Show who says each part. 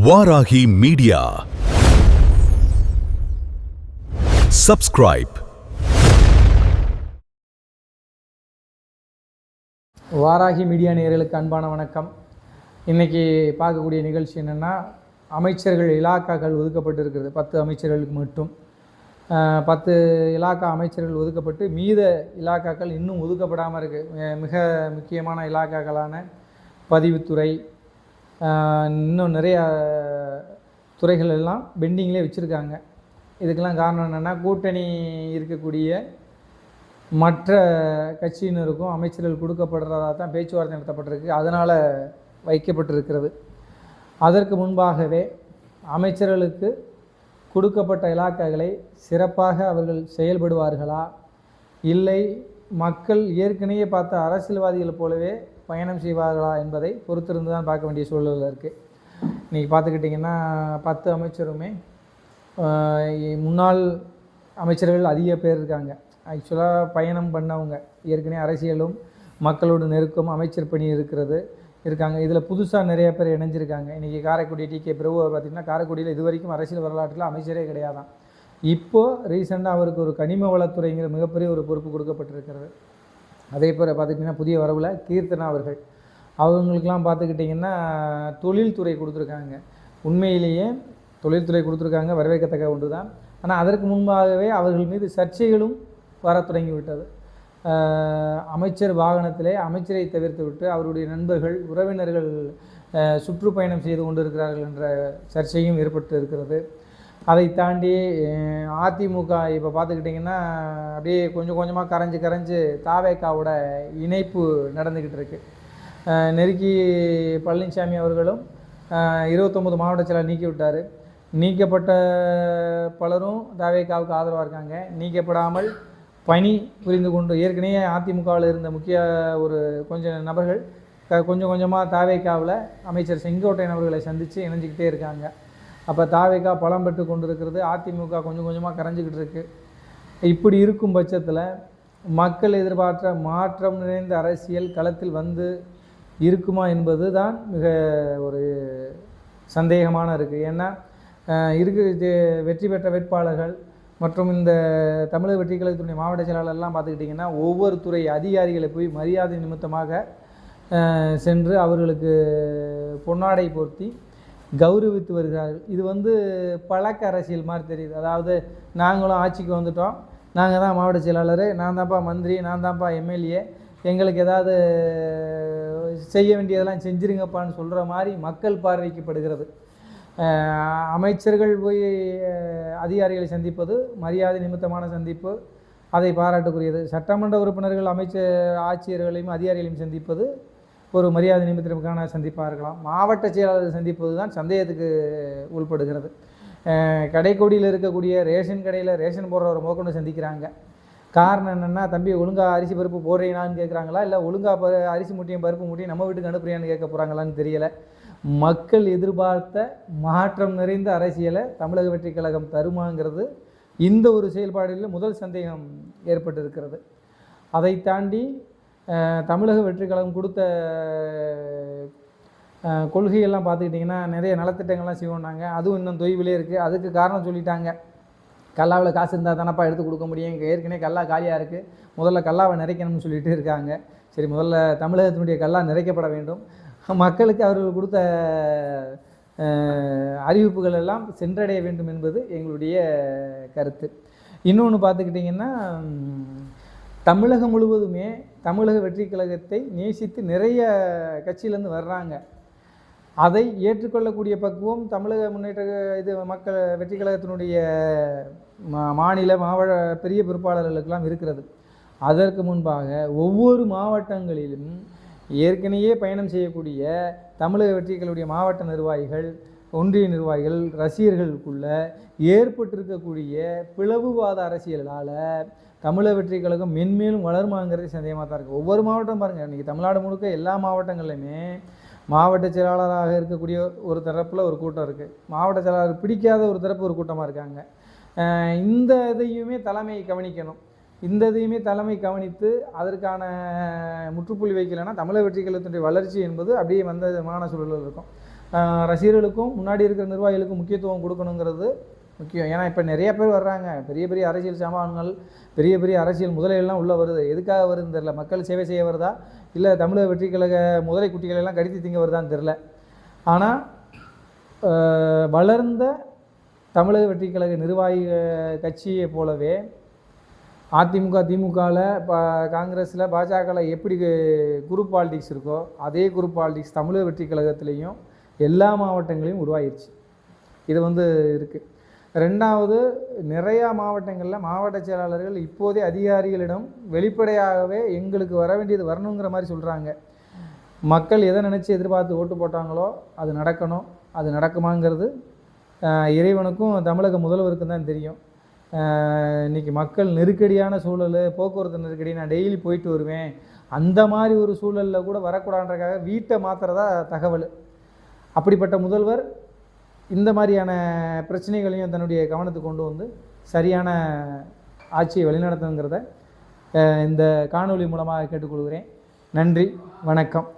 Speaker 1: Varahi media. Subscribe.
Speaker 2: Varahi media நேயர்களுக்கு அன்பான வணக்கம். இன்றைக்கி பார்க்கக்கூடிய நிகழ்ச்சி என்னென்னா, அமைச்சர்கள் இலாக்காக்கள் ஒதுக்கப்பட்டு இருக்கிறது. 10 அமைச்சர்களுக்கு மட்டும் 10 இலாக்கா அமைச்சர்கள் ஒதுக்கப்பட்டு மீத இலாக்காக்கள் இன்னும் ஒதுக்கப்படாமல் இருக்குது. மிக முக்கியமான இலாக்காக்களான பதிவுத்துறை, இன்னும் நிறைய துறைகள் எல்லாம் பெண்டிங்லேயே வச்சுருக்காங்க. இதுக்கெல்லாம் காரணம் என்னென்னா, கூட்டணி இருக்கக்கூடிய மற்ற கட்சியினருக்கும் அமைச்சர்கள் கொடுக்கப்படுறதா தான் பேச்சுவார்த்தை நடத்தப்பட்டிருக்கு. அதனால் வைக்கப்பட்டிருக்கிறது. அதற்கு முன்பாகவே அமைச்சர்களுக்கு கொடுக்கப்பட்ட இலாக்காக்களை சிறப்பாக அவர்கள் செயல்படுவார்களா, இல்லை மக்கள் ஏற்கனவே பார்த்த அரசியல்வாதிகள் போலவே பயணம் செய்வார்களா என்பதை பொறுத்திருந்து தான் பார்க்க வேண்டிய சூழலில் இருக்குது. இன்றைக்கி பார்த்துக்கிட்டிங்கன்னா 10 அமைச்சருமே முன்னாள் அமைச்சர்கள் அதிக பேர் இருக்காங்க. ஆக்சுவலாக பயணம் பண்ணவங்க, ஏற்கனவே அரசியலும் மக்களோட நெருக்கம் அமைச்சர் பணி இருக்காங்க. இதில் புதுசாக நிறைய பேர் இணைஞ்சிருக்காங்க. இன்றைக்கி காரைக்குடி டிகே பிரபு அவர் பார்த்திங்கன்னா, காரைக்குடியில் இது வரைக்கும் அரசியல் வரலாற்றில் அமைச்சரே கிடையாதான். இப்போது ரீசெண்டாக அவருக்கு ஒரு கனிம வளத்துறைங்கிற மிகப்பெரிய ஒரு பொறுப்பு கொடுக்கப்பட்டிருக்கிறது. அதே போல் பார்த்துக்கிட்டிங்கன்னா புதிய வரவில் கீர்த்தனா அவங்களுக்கெல்லாம் பார்த்துக்கிட்டிங்கன்னா தொழில்துறை கொடுத்துருக்காங்க. உண்மையிலேயே தொழில்துறை கொடுத்துருக்காங்க, வரவேற்கத்தக்க ஒன்று தான். ஆனால் அதற்கு முன்பாகவே அவர்கள் மீது சர்ச்சைகளும் வர தொடங்கிவிட்டது. அமைச்சர் வாகனத்திலே அமைச்சரை தவிர்த்து விட்டு அவருடைய நண்பர்கள், உறவினர்கள் சுற்றுப்பயணம் செய்து கொண்டிருக்கிறார்கள் என்ற சர்ச்சையும் ஏற்பட்டு இருக்கிறது. அதை தாண்டி அதிமுக இப்போ பார்த்துக்கிட்டிங்கன்னா அப்படியே கொஞ்சம் கொஞ்சமாக கரைஞ்சு தாவேக்காவோட இணைப்பு நடந்துக்கிட்டு இருக்கு. நெருக்கி பழனிசாமி அவர்களும் 29 மாவட்ட செயலாளர் நீக்கி விட்டார். நீக்கப்பட்ட பலரும் தாவேக்காவுக்கு ஆதரவாக இருக்காங்க. நீக்கப்படாமல் பணி புரிந்து கொண்டு ஏற்கனவே அதிமுகவில் இருந்த முக்கிய ஒரு கொஞ்சம் நபர்கள் கொஞ்சம் கொஞ்சமாக தாவேக்காவில் அமைச்சர் செங்கோட்டையன் அவர்களை சந்தித்து இணைஞ்சிக்கிட்டே இருக்காங்க. அப்போ தாவேக்கா பலம் பெற்று கொண்டு இருக்கிறது, அதிமுக கொஞ்சம் கொஞ்சமாக கரைஞ்சிக்கிட்டு இருக்குது. இப்படி இருக்கும் பட்சத்தில் மக்கள் எதிர்பார்த்த மாற்றம் நிறைந்த அரசியல் களத்தில் வந்து இருக்குமா என்பது தான் மிக ஒரு சந்தேகமான இருக்குது. ஏன்னா வெற்றி பெற்ற வேட்பாளர்கள் மற்றும் இந்த தமிழக வெற்றி கழகத்தினுடைய மாவட்ட செயலாளர்லாம் பார்த்துக்கிட்டிங்கன்னா ஒவ்வொரு துறை அதிகாரிகளை போய் மரியாதை நிமித்தமாக சென்று அவர்களுக்கு பொன்னாடை போர்த்தி கௌரவித்து வருகிறார்கள். இது பழக்க அரசியல் மாதிரி தெரியுது. அதாவது நாங்களும் ஆட்சிக்கு வந்துட்டோம், நாங்கள் தான் மாவட்ட செயலாளர், நான் தான்ப்பா மந்திரி, நான் தான்ப்பா எம்எல்ஏ, எங்களுக்கு ஏதாவது செய்ய வேண்டியதெல்லாம் செஞ்சுருங்கப்பான்னு சொல்கிற மாதிரி மக்கள் பார்வைக்கப்படுகிறது. அமைச்சர்கள் போய் அதிகாரிகளை சந்திப்பது மரியாதை நிமித்தமான சந்திப்பு, அதை பாராட்டுக்குரியது. சட்டமன்ற உறுப்பினர்கள் ஆட்சியர்களையும் அதிகாரிகளையும் சந்திப்பது ஒரு மரியாதை நிமித்தமான சந்திப்பாக இருக்கலாம். மாவட்ட செயலாளர் சந்திப்பது தான் சந்தேகத்துக்கு உள்படுகிறது. கடைக்கோடியில் இருக்கக்கூடிய ரேஷன் கடையில் ரேஷன் போடுறவரை முதற்கொண்டு சந்திக்கிறாங்க. காரணம் என்னென்னா, தம்பி ஒழுங்காக அரிசி பருப்பு போடுறீங்களான்னு கேட்குறாங்களா, இல்லை ஒழுங்காக அரிசி மூட்டையும் பருப்பு மூட்டையும் நம்ம வீட்டுக்கு அனுப்புறியான்னு கேட்க போகிறாங்களான்னு தெரியலை. மக்கள் எதிர்பார்த்த மாற்றம் நிறைந்த அரசியலை தமிழக வெற்றி கழகம் தருமாங்கிறது இந்த ஒரு செயல்பாடில் முதல் சந்தேகம் ஏற்பட்டிருக்கிறது. அதை தாண்டி தமிழக வெற்றி கழகம் கொடுத்த கொள்கையெல்லாம் பார்த்துக்கிட்டிங்கன்னா நிறைய நலத்திட்டங்கள்லாம் செய்வோன்னாங்க. அதுவும் இன்னும் தொய்விலே இருக்குது. அதுக்கு காரணம் சொல்லிட்டாங்க, கல்லாவில் காசு இருந்தால் தானப்பா எடுத்து கொடுக்க முடியும், ஏற்கனவே கல்லா காலியாக இருக்குது, முதல்ல கல்லாவை நிறைக்கணும்னு சொல்லிட்டு இருக்காங்க. சரி, முதல்ல தமிழகத்தினுடைய கல்லா நிறைக்கப்பட வேண்டும். மக்களுக்கு அவர்கள் கொடுத்த அறிவிப்புகள் எல்லாம் சென்றடைய வேண்டும் என்பது எங்களுடைய கருத்து. இன்னொன்று பார்த்துக்கிட்டிங்கன்னா, தமிழகம் முழுவதுமே தமிழக வெற்றி கழகத்தை நேசித்து நிறைய கட்சியிலேருந்து வர்றாங்க. அதை ஏற்றுக்கொள்ளக்கூடிய பக்குவம் தமிழக முன்னேற்ற மக்கள் வெற்றி கழகத்தினுடைய மாநில பெரிய பொறுப்பாளர்களுக்கெல்லாம் இருக்கிறது. அதற்கு முன்பாக ஒவ்வொரு மாவட்டங்களிலும் ஏற்கனவே பயணம் செய்யக்கூடிய தமிழக வெற்றிகளுடைய மாவட்ட நிர்வாகிகள், ஒன்றிய நிர்வாகிகள், ரசிகர்களுக்குள்ள ஏற்பட்டிருக்கக்கூடிய பிளவுவாத அரசியலால் தமிழக வெற்றி கழகம் மென்மேலும் வளருமாங்கிறது சந்தேகமாக தான் இருக்குது. ஒவ்வொரு மாவட்டம் பாருங்கள், இன்றைக்கி தமிழ்நாடு முழுக்க எல்லா மாவட்டங்கள்லையுமே மாவட்ட செயலாளராக இருக்கக்கூடிய ஒரு தரப்பில் ஒரு கூட்டம் இருக்குது, மாவட்ட செயலாளர் பிடிக்காத ஒரு தரப்பு ஒரு கூட்டமாக இருக்காங்க. இந்த இதையுமே தலைமை கவனிக்கணும். இந்த இதையுமே தலைமை கவனித்து அதற்கான முற்றுப்புள்ளி வைக்கலைன்னா தமிழக வெற்றி கழகத்தினுடைய வளர்ச்சி என்பது அப்படியே வந்தமான சூழலில் இருக்கும். ரசிகர்களுக்கும் முன்னாடி இருக்கிற நிர்வாகிகளுக்கும் முக்கியத்துவம் கொடுக்கணுங்கிறது முக்கியம். ஏன்னா இப்போ நிறைய பேர் வர்றாங்க, பெரிய பெரிய அரசியல் சாமான்கள், பெரிய பெரிய அரசியல் முதலையெல்லாம் உள்ளே வருது. எதுக்காக வருதுன்னு தெரில. மக்கள் சேவை செய்ய வருதா, இல்லை தமிழக வெற்றி கழக முதலை குட்டிகளெல்லாம் கடித்து திங்க வருதான்னு தெரில. ஆனால் வளர்ந்த தமிழக வெற்றி கழக நிர்வாகி கட்சியை போலவே அதிமுக, திமுகவில் காங்கிரஸில், பாஜகவில் எப்படி குரூப் பாலிடிக்ஸ் இருக்கோ அதே குரூப் பாலிடிக்ஸ் தமிழக வெற்றி கழகத்துலேயும் எல்லா மாவட்டங்களையும் உருவாகிடுச்சு. இது இருக்குது. ரெண்டாவது, நிறையா மாவட்டங்களில் மாவட்ட செயலாளர்கள் இப்போதே அதிகாரிகளிடம் வெளிப்படையாகவே எங்களுக்கு வர வேண்டியது வரணுங்கிற மாதிரி சொல்கிறாங்க. மக்கள் எதை நினச்சி எதிர்பார்த்து ஓட்டு போட்டாங்களோ அது நடக்கணும். அது நடக்குமாங்கிறது இறைவனுக்கும் தமிழக முதல்வருக்கும் தான் தெரியும். இன்றைக்கி மக்கள் நெருக்கடியான சூழல், போக்குவரத்து நெருக்கடி, நான் டெய்லி போயிட்டு வருவேன், அந்த மாதிரி ஒரு சூழலில் கூட வரக்கூடாதுன்றக்காக வீட்டை மாற்றுறதா தகவல். அப்படிப்பட்ட முதல்வர் இந்த மாதிரியான பிரச்சனைகளையும் தன்னுடைய கவனத்துக்கு கொண்டு வந்து சரியான ஆட்சியை வழிநடத்தணுங்கிறத இந்த காணொளி மூலமாக கேட்டுக்கொள்கிறேன். நன்றி, வணக்கம்.